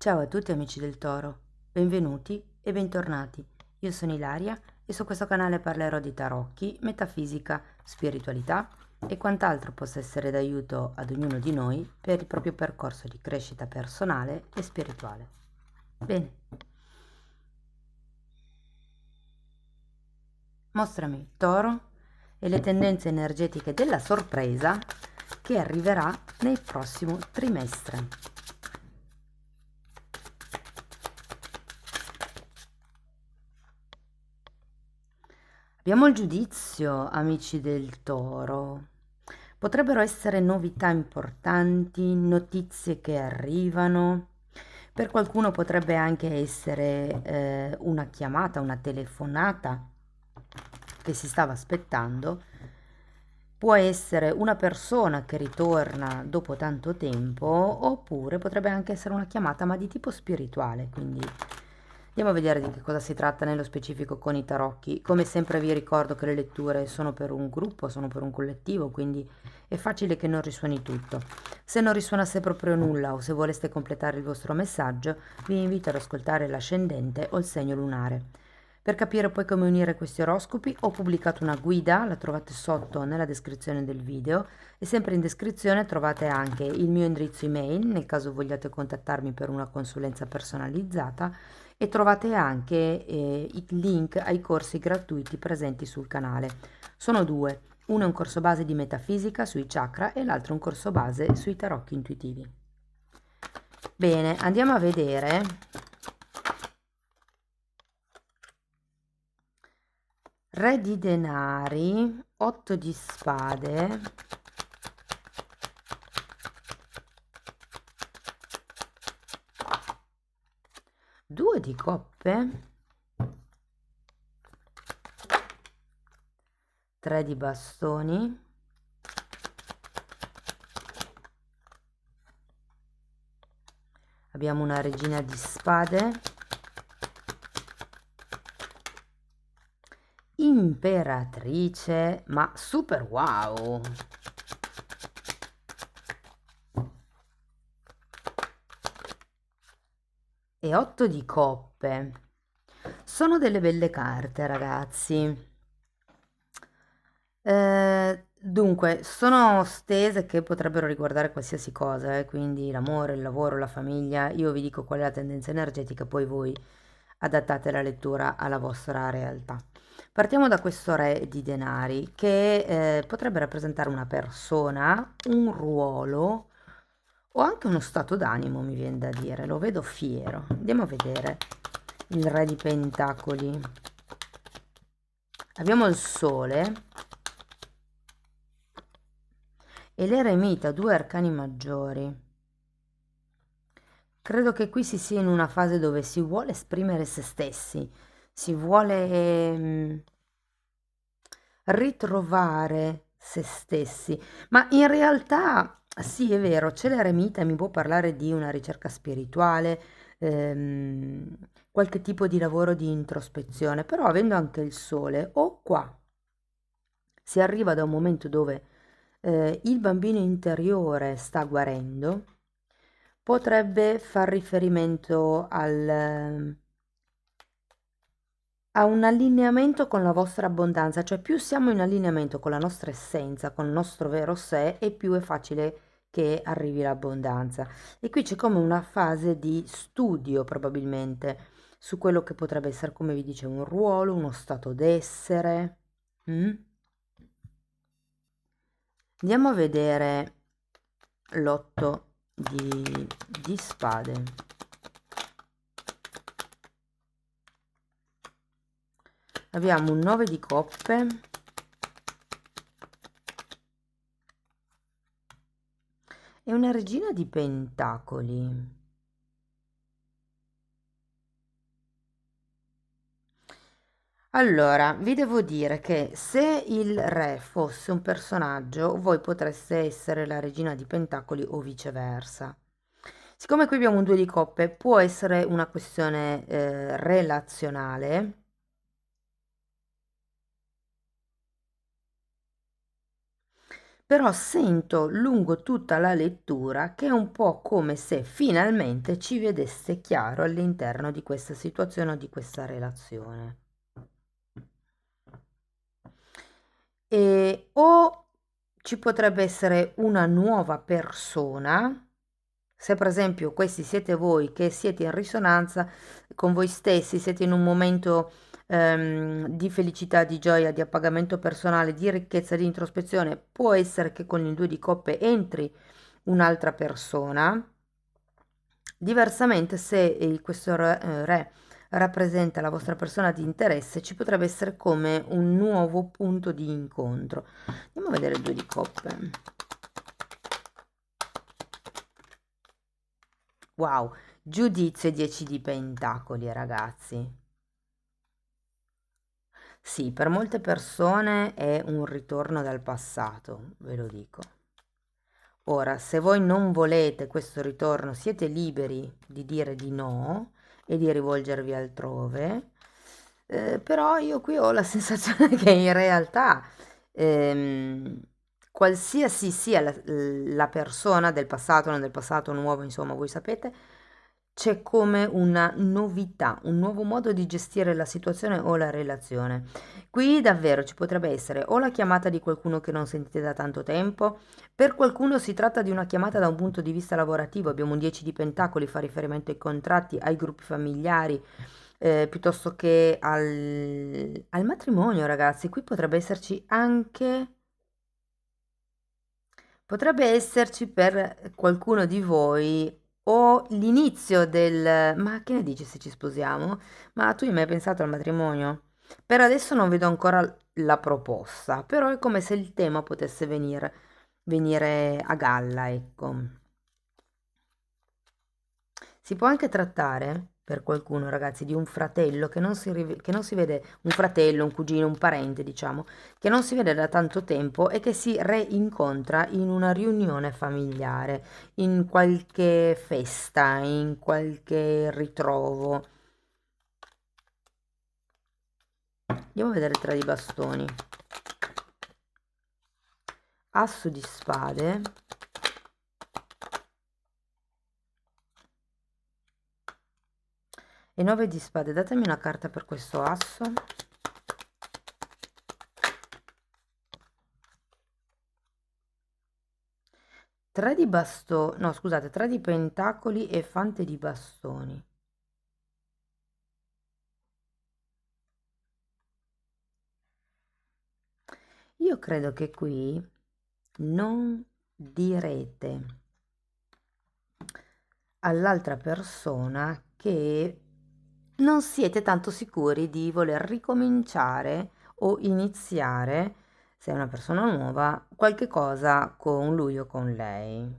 Ciao a tutti amici del Toro, benvenuti e bentornati. Io sono Ilaria e su questo canale parlerò di tarocchi, metafisica, spiritualità e quant'altro possa essere d'aiuto ad ognuno di noi per il proprio percorso di crescita personale e spirituale. Bene, mostrami il Toro e le tendenze energetiche della sorpresa che arriverà nel prossimo trimestre. Abbiamo il giudizio, amici del Toro. Potrebbero essere novità importanti, notizie che arrivano. Per qualcuno potrebbe anche essere una chiamata, una telefonata che si stava aspettando. Può essere una persona che ritorna dopo tanto tempo, oppure potrebbe anche essere una chiamata, ma di tipo spirituale, quindi andiamo a vedere di che cosa si tratta nello specifico con i tarocchi. Come sempre vi ricordo che le letture sono per un gruppo, sono per un collettivo, quindi è facile che non risuoni tutto. Se non risuonasse proprio nulla o se voleste completare il vostro messaggio, vi invito ad ascoltare l'ascendente o il segno lunare. Per capire poi come unire questi oroscopi ho pubblicato una guida, la trovate sotto nella descrizione del video e sempre in descrizione trovate anche il mio indirizzo email nel caso vogliate contattarmi per una consulenza personalizzata e trovate anche i link ai corsi gratuiti presenti sul canale. Sono due, uno è un corso base di metafisica sui chakra e l'altro è un corso base sui tarocchi intuitivi. Bene, andiamo a vedere Re di denari, 8 di spade, due di coppe, 3 di bastoni, abbiamo una regina di spade, imperatrice, ma super wow! E 8 di coppe. Sono delle belle carte, ragazzi. Dunque, sono stese che potrebbero riguardare qualsiasi cosa, quindi l'amore, il lavoro, la famiglia. Io vi dico qual è la tendenza energetica, poi voi adattate la lettura alla vostra realtà. Partiamo da questo re di denari che potrebbe rappresentare una persona, un ruolo o anche uno stato d'animo, mi viene da dire. Lo vedo fiero. Andiamo a vedere il re di pentacoli. Abbiamo il sole e l'eremita, due arcani maggiori. Credo che qui si sia in una fase dove si vuole esprimere se stessi, si vuole ritrovare se stessi, ma in realtà sì, è vero, c'è l'eremita, mi può parlare di una ricerca spirituale, qualche tipo di lavoro di introspezione, però avendo anche il sole, o qua si arriva da un momento dove il bambino interiore sta guarendo, potrebbe far riferimento a un allineamento con la vostra abbondanza, cioè più siamo in allineamento con la nostra essenza, con il nostro vero sé, e più è facile che arrivi l'abbondanza. E qui c'è come una fase di studio probabilmente su quello che potrebbe essere, come vi dice, un ruolo, uno stato d'essere. Mm? Andiamo a vedere l'otto di spade. Abbiamo un 9 di coppe e una regina di pentacoli. Allora, vi devo dire che se il re fosse un personaggio, voi potreste essere la regina di pentacoli o viceversa. Siccome qui abbiamo un 2 di coppe, può essere una questione relazionale. però sento lungo tutta la lettura che è un po' come se finalmente ci vedesse chiaro all'interno di questa situazione o di questa relazione. O ci potrebbe essere una nuova persona, se per esempio questi siete voi che siete in risonanza con voi stessi, siete in un momento di felicità, di gioia, di appagamento personale, di ricchezza, di introspezione, può essere che con il due di coppe entri un'altra persona. Diversamente, se questo re rappresenta la vostra persona di interesse, ci potrebbe essere come un nuovo punto di incontro. Andiamo a vedere il due di coppe. Wow, giudizio e 10 di pentacoli, ragazzi. Sì, per molte persone è un ritorno dal passato, ve lo dico. Ora, se voi non volete questo ritorno, siete liberi di dire di no e di rivolgervi altrove, però io qui ho la sensazione che in realtà ehm, qualsiasi sia la persona del passato, non del passato, nuovo, insomma, voi sapete, c'è come una novità, un nuovo modo di gestire la situazione o la relazione. Qui davvero ci potrebbe essere o la chiamata di qualcuno che non sentite da tanto tempo, per qualcuno si tratta di una chiamata da un punto di vista lavorativo, abbiamo un 10 di pentacoli, fa riferimento ai contratti, ai gruppi familiari, piuttosto che al matrimonio, ragazzi. Qui potrebbe esserci per qualcuno di voi o l'inizio del ma che ne dici se ci sposiamo? Ma tu hai mai pensato al matrimonio? Per adesso non vedo ancora la proposta, però è come se il tema potesse venire a galla, ecco. Si può anche trattare per qualcuno, ragazzi, di un fratello che non si vede, un fratello, un cugino, un parente, diciamo, che non si vede da tanto tempo e che si reincontra in una riunione familiare, in qualche festa, in qualche ritrovo. Andiamo a vedere il tre di bastoni. Asso di spade. E 9 di spade, datemi una carta per questo asso. 3 di bastoni, no scusate, 3 di pentacoli e fante di bastoni. Io credo che qui non direte all'altra persona che non siete tanto sicuri di voler ricominciare o iniziare, se è una persona nuova, qualche cosa con lui o con lei.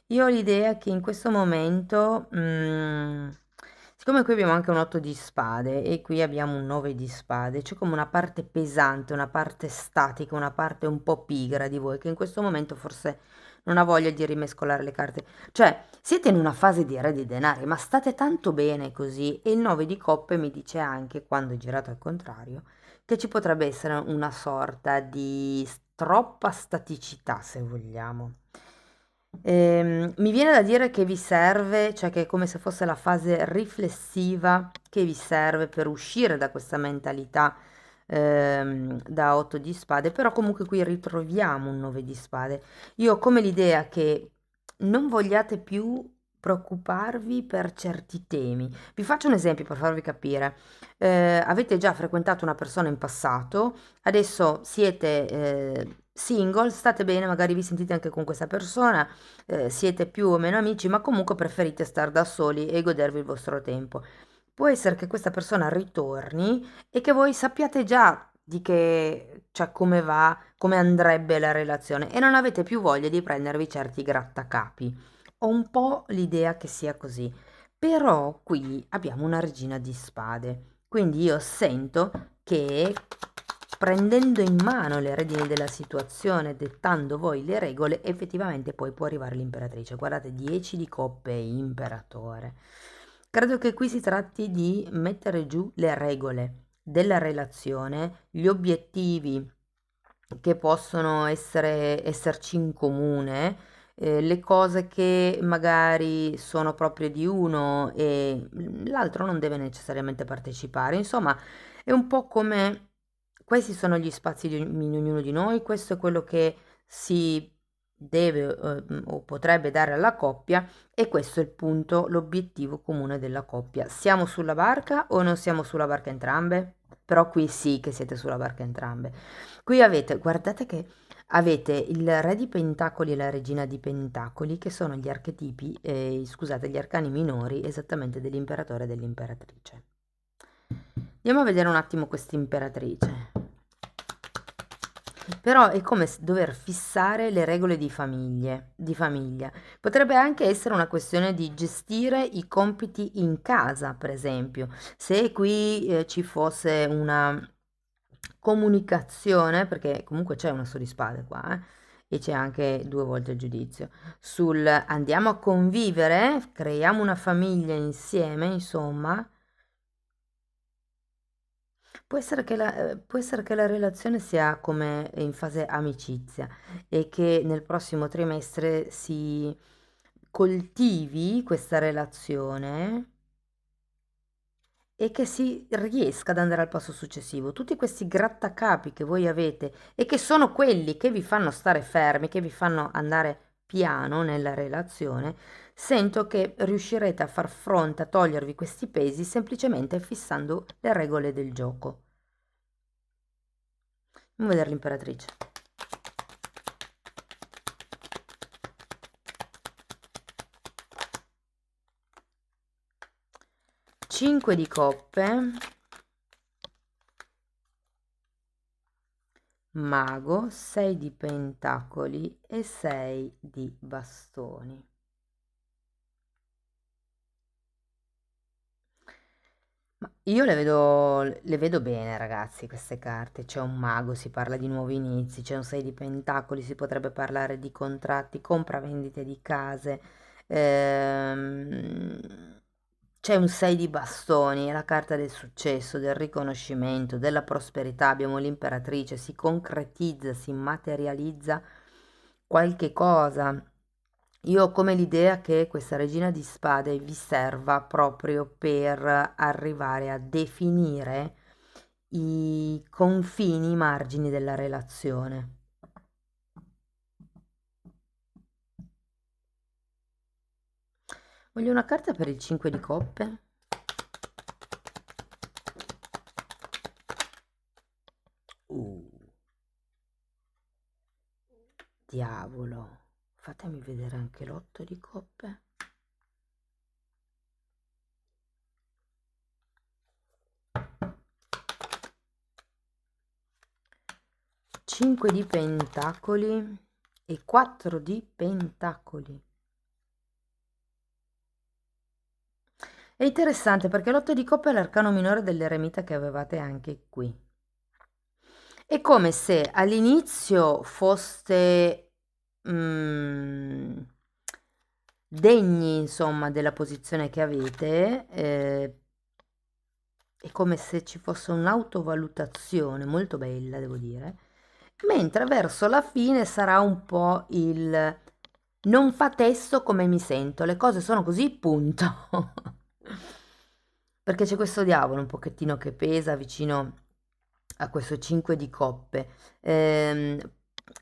Io ho l'idea che in questo momento, siccome qui abbiamo anche un 8 di spade e qui abbiamo un 9 di spade, c'è come una parte pesante, una parte statica, una parte un po' pigra di voi che in questo momento forse non ha voglia di rimescolare le carte. Cioè, siete in una fase di re di denari, ma state tanto bene così. E il 9 di coppe mi dice anche, quando è girato al contrario, che ci potrebbe essere una sorta di troppa staticità, se vogliamo. Mi viene da dire che vi serve, cioè che è come se fosse la fase riflessiva che vi serve per uscire da questa mentalità da 8 di spade, però comunque qui ritroviamo un 9 di spade. Io ho come l'idea che non vogliate più preoccuparvi per certi temi. Vi faccio un esempio per farvi capire. Avete già frequentato una persona in passato, adesso siete single, state bene, magari vi sentite anche con questa persona, siete più o meno amici, ma comunque preferite stare da soli e godervi il vostro tempo. Può essere che questa persona ritorni e che voi sappiate già di che, cioè come va, come andrebbe la relazione e non avete più voglia di prendervi certi grattacapi. Ho un po' l'idea che sia così, però qui abbiamo una regina di spade, quindi io sento che prendendo in mano le redini della situazione, dettando voi le regole, effettivamente poi può arrivare l'imperatrice. Guardate, 10 di coppe e imperatore. Credo che qui si tratti di mettere giù le regole della relazione, gli obiettivi che possono esserci in comune, le cose che magari sono proprie di uno e l'altro non deve necessariamente partecipare. Insomma, è un po' come questi sono gli spazi di ognuno di noi, questo è quello che si deve o potrebbe dare alla coppia e questo è il punto, l'obiettivo comune della coppia. Siamo sulla barca o non siamo sulla barca entrambe? Però qui sì che siete sulla barca entrambe. Qui avete, guardate che avete il re di pentacoli e la regina di pentacoli, che sono gli archetipi, scusate, gli arcani minori esattamente dell'imperatore e dell'imperatrice. Andiamo a vedere un attimo questa imperatrice. Però è come dover fissare le regole di famiglia. Potrebbe anche essere una questione di gestire i compiti in casa, per esempio. Se qui ci fosse una comunicazione, perché comunque c'è una di spade qua, e c'è anche due volte il giudizio, sul andiamo a convivere, creiamo una famiglia insieme, insomma. Può essere che la relazione sia come in fase amicizia e che nel prossimo trimestre si coltivi questa relazione e che si riesca ad andare al passo successivo. Tutti questi grattacapi che voi avete e che sono quelli che vi fanno stare fermi, che vi fanno andare piano nella relazione, sento che riuscirete a far fronte, a togliervi questi pesi semplicemente fissando le regole del gioco. Andiamo a vedere l'imperatrice. Cinque di coppe, mago, 6 di pentacoli e 6 di bastoni. Ma io le vedo bene, ragazzi, queste carte. C'è un mago, si parla di nuovi inizi, c'è un 6 di pentacoli, si potrebbe parlare di contratti, compravendite di case. C'è un 6 di bastoni, è la carta del successo, del riconoscimento, della prosperità. Abbiamo l'imperatrice, si concretizza, si materializza qualche cosa. Io ho come l'idea che questa regina di spade vi serva proprio per arrivare a definire i confini, i margini della relazione. Voglio una carta per il 5 di coppe. Diavolo. Fatemi vedere anche l'8 di coppe. Cinque di pentacoli e 4 di pentacoli. È interessante perché l'8 di coppe è l'arcano minore dell'eremita che avevate anche qui. È come se all'inizio foste degni, insomma, della posizione che avete, è come se ci fosse un'autovalutazione molto bella, devo dire, mentre verso la fine sarà un po' il non fa testo come mi sento, le cose sono così, punto. Perché c'è questo diavolo un pochettino che pesa vicino a questo 5 di coppe. Ehm,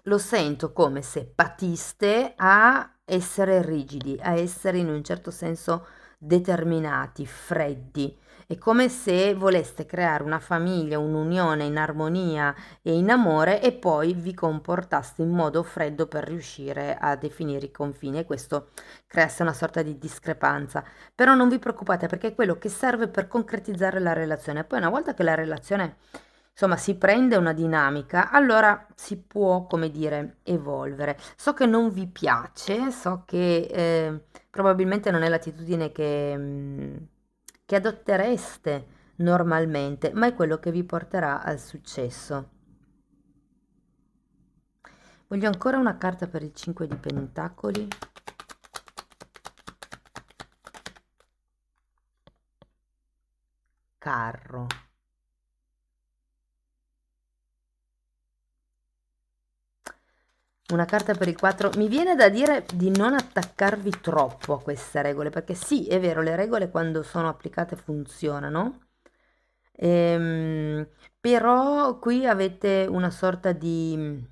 lo sento come se patiste a essere rigidi, a essere in un certo senso determinati, freddi. È come se voleste creare una famiglia, un'unione in armonia e in amore e poi vi comportaste in modo freddo per riuscire a definire i confini e questo creasse una sorta di discrepanza. Però non vi preoccupate perché è quello che serve per concretizzare la relazione. Poi una volta che la relazione, insomma, si prende una dinamica, allora si può, come dire, evolvere. So che non vi piace, so che probabilmente non è l'attitudine che adottereste normalmente, ma è quello che vi porterà al successo. Voglio ancora una carta per il 5 di pentacoli. Carro. Una carta per il 4. Mi viene da dire di non attaccarvi troppo a queste regole, perché sì, è vero, le regole quando sono applicate funzionano, ehm, però qui avete una sorta di,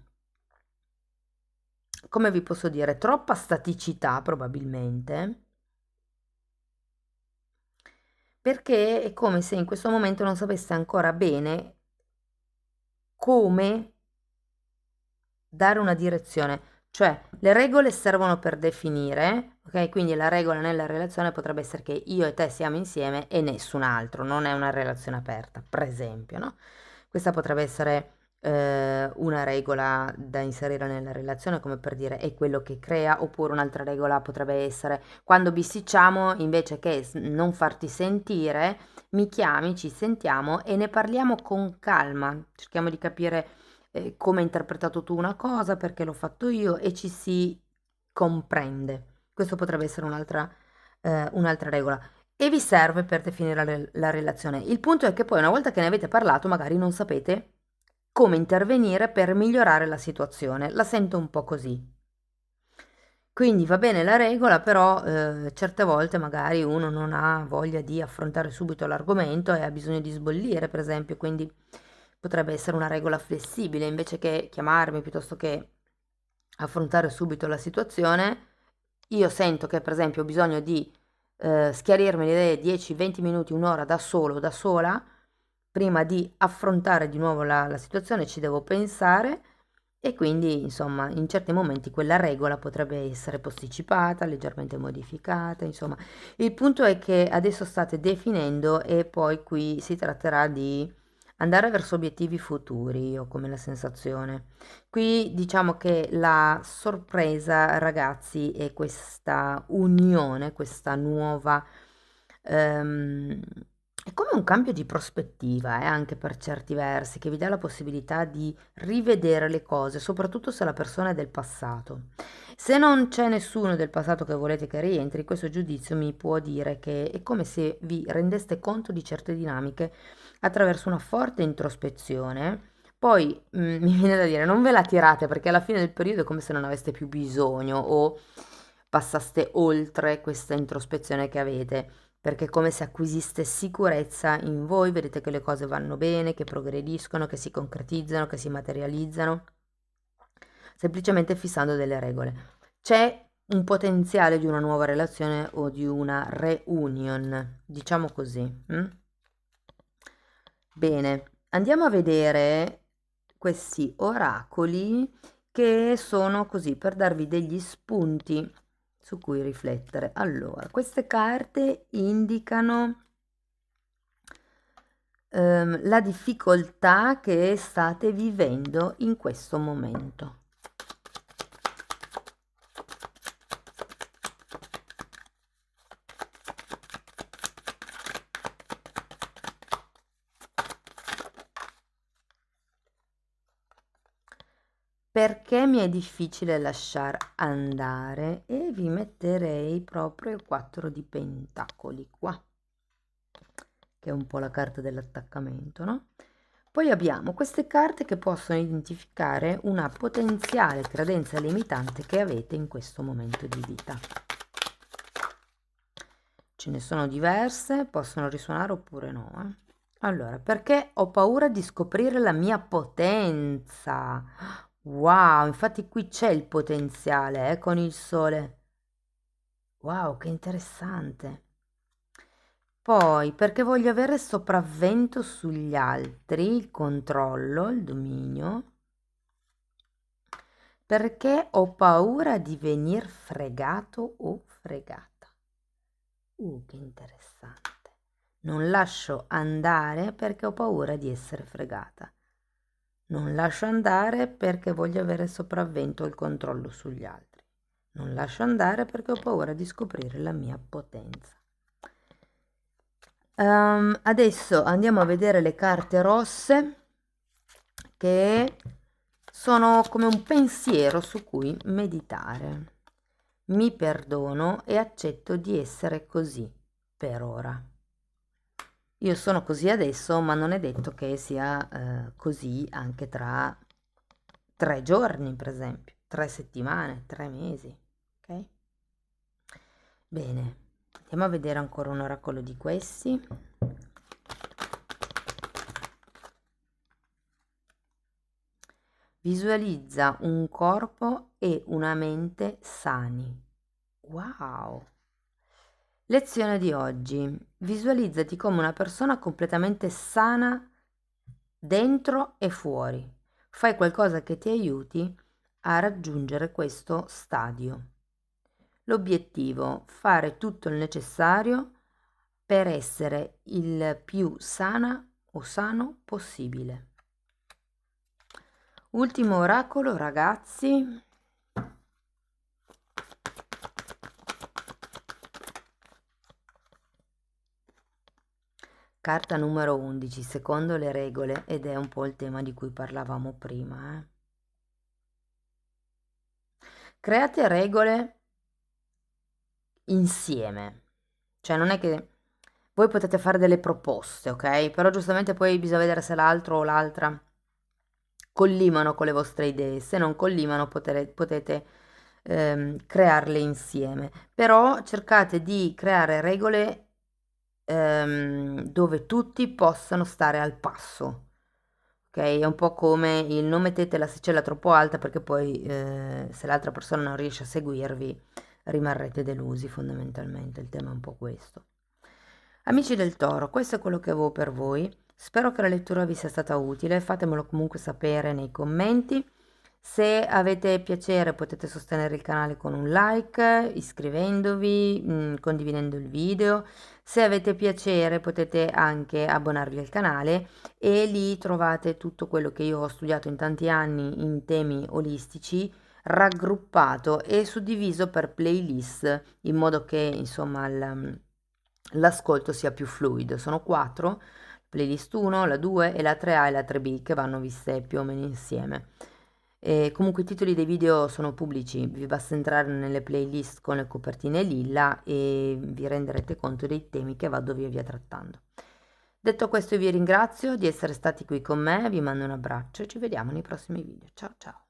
come vi posso dire, troppa staticità probabilmente, perché è come se in questo momento non sapeste ancora bene come dare una direzione, cioè le regole servono per definire, ok? Quindi la regola nella relazione potrebbe essere che io e te siamo insieme e nessun altro, non è una relazione aperta, per esempio, no? Questa potrebbe essere una regola da inserire nella relazione, come per dire è quello che crea, oppure un'altra regola potrebbe essere quando bisticciamo, invece che non farti sentire, mi chiami, ci sentiamo e ne parliamo con calma, cerchiamo di capire come hai interpretato tu una cosa, perché l'ho fatto io e ci si comprende. Questo potrebbe essere un'altra regola. E vi serve per definire la relazione. Il punto è che poi una volta che ne avete parlato, magari non sapete come intervenire per migliorare la situazione. La sento un po' così. Quindi va bene la regola, però certe volte magari uno non ha voglia di affrontare subito l'argomento e ha bisogno di sbollire, per esempio, quindi potrebbe essere una regola flessibile, invece che chiamarmi piuttosto che affrontare subito la situazione, io sento che per esempio ho bisogno di schiarirmi le idee 10-20 minuti, un'ora da solo o da sola, prima di affrontare di nuovo la situazione, ci devo pensare e quindi, insomma, in certi momenti quella regola potrebbe essere posticipata, leggermente modificata, insomma. Il punto è che adesso state definendo e poi qui si tratterà di andare verso obiettivi futuri, io ho come la sensazione. Qui diciamo che la sorpresa, ragazzi, è questa unione, questa nuova ehm, è come un cambio di prospettiva, anche per certi versi, che vi dà la possibilità di rivedere le cose, soprattutto se la persona è del passato. Se non c'è nessuno del passato che volete che rientri, questo giudizio mi può dire che è come se vi rendeste conto di certe dinamiche attraverso una forte introspezione. Poi mi viene da dire, non ve la tirate perché alla fine del periodo è come se non aveste più bisogno o passaste oltre questa introspezione che avete, perché è come se acquisiste sicurezza in voi, vedete che le cose vanno bene, che progrediscono, che si concretizzano, che si materializzano, semplicemente fissando delle regole. C'è un potenziale di una nuova relazione o di una reunion, diciamo così. Bene, andiamo a vedere questi oracoli che sono così per darvi degli spunti su cui riflettere. Allora, queste carte indicano la difficoltà che state vivendo in questo momento. Perché mi è difficile lasciar andare e vi metterei proprio il 4 di pentacoli qua, che è un po' la carta dell'attaccamento, no? Poi abbiamo queste carte che possono identificare una potenziale credenza limitante che avete in questo momento di vita. Ce ne sono diverse, possono risuonare oppure no. Allora, perché ho paura di scoprire la mia potenza? Wow, infatti qui c'è il potenziale, con il sole. Wow, che interessante. Poi, perché voglio avere sopravvento sugli altri, il controllo, il dominio. Perché ho paura di venir fregato o fregata. Che interessante. Non lascio andare perché ho paura di essere fregata. Non lascio andare perché voglio avere sopravvento o il controllo sugli altri. Non lascio andare perché ho paura di scoprire la mia potenza. Adesso andiamo a vedere le carte rosse che sono come un pensiero su cui meditare. Mi perdono e accetto di essere così per ora. Io sono così adesso, ma non è detto che sia così anche tra 3 giorni, per esempio, 3 settimane, 3 mesi, ok? Bene, andiamo a vedere ancora un oracolo di questi. Visualizza un corpo e una mente sani. Wow! Lezione di oggi. Visualizzati come una persona completamente sana dentro e fuori. Fai qualcosa che ti aiuti a raggiungere questo stadio. L'obiettivo: fare tutto il necessario per essere il più sana o sano possibile. Ultimo oracolo, ragazzi. Carta numero 11, secondo le regole, ed è un po' il tema di cui parlavamo prima. Create regole insieme. Cioè non è che voi potete fare delle proposte, ok? Però giustamente poi bisogna vedere se l'altro o l'altra collimano con le vostre idee. Se non collimano potete crearle insieme. Però cercate di creare regole dove tutti possano stare al passo. Ok, è un po' come il non mettete l'asticella troppo alta perché poi se l'altra persona non riesce a seguirvi rimarrete delusi fondamentalmente, il tema è un po' questo. Amici del Toro, questo è quello che avevo per voi, spero che la lettura vi sia stata utile, fatemelo comunque sapere nei commenti. Se avete piacere potete sostenere il canale con un like, iscrivendovi, condividendo il video. Se avete piacere potete anche abbonarvi al canale e lì trovate tutto quello che io ho studiato in tanti anni in temi olistici, raggruppato e suddiviso per playlist in modo che insomma l'ascolto sia più fluido. Sono 4, playlist 1, la 2 e la 3A e la 3B che vanno viste più o meno insieme. E comunque i titoli dei video sono pubblici, vi basta entrare nelle playlist con le copertine lilla e vi renderete conto dei temi che vado via via trattando. Detto questo vi ringrazio di essere stati qui con me, vi mando un abbraccio e ci vediamo nei prossimi video. Ciao ciao!